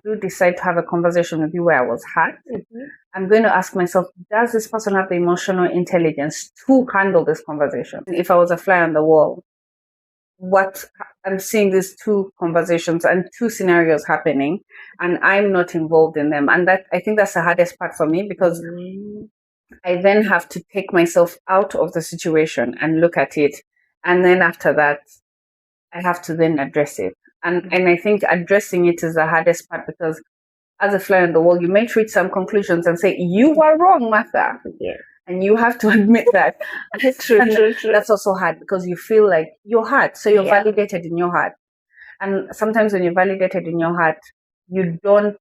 do decide to have a conversation with you where I was hurt, I'm going to ask myself, does this person have the emotional intelligence to handle this conversation? If I was a fly on the wall, what I'm seeing these two conversations and two scenarios happening, and I'm not involved in them. And that, I think that's the hardest part for me, because I then have to take myself out of the situation and look at it. And then after that, I have to then address it. And I think addressing it is the hardest part, because as a fly on the wall, you may reach some conclusions and say, you were wrong, Martha. Yeah. And you have to admit that. True. That's also hard, because you feel like you're hurt. So you're validated in your heart. And sometimes when you're validated in your heart, you don't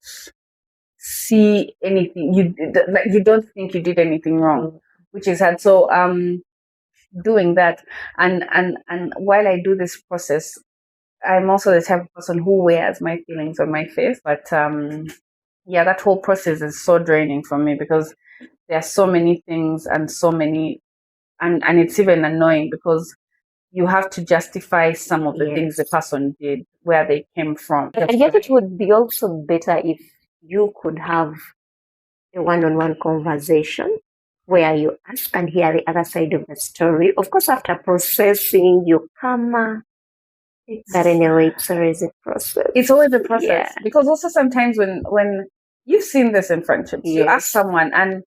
see anything. You don't think you did anything wrong, which is hard. So doing that, and while I do this process, I'm also the type of person who wears my feelings on my face. But that whole process is so draining for me, because there are so many things and so many, and it's even annoying, because you have to justify some of the things the person did, where they came from. And yet it would be also better if you could have a one-on-one conversation where you ask and hear the other side of the story. Of course, after processing, you come. But anyway, it's always a process. It's always a process. Because also sometimes when you've seen this in friendships, you ask someone and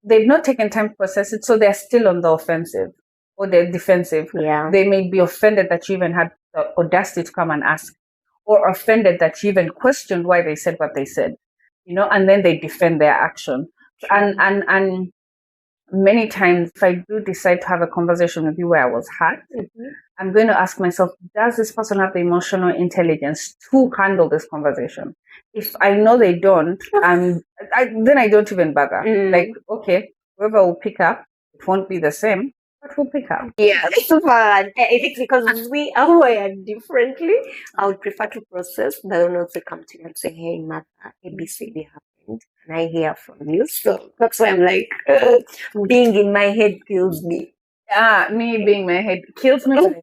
they've not taken time to process it, so they're still on the offensive or they're defensive. Yeah. They may be offended that you even had the audacity to come and ask, or offended that you even questioned why they said what they said, and then they defend their action. And many times, if I do decide to have a conversation with you where I was hurt, I'm going to ask myself, does this person have the emotional intelligence to handle this conversation? If I know they don't, then I don't even bother. Like, okay, whoever will pick up, it won't be the same, but we'll pick up. Yeah, super. I think because we are wired differently, I would prefer to process than also come to you and say, hey, Martha, ABCD happened, and I hear from you. So that's why I'm like, being in my head kills me. Me being in my head kills me.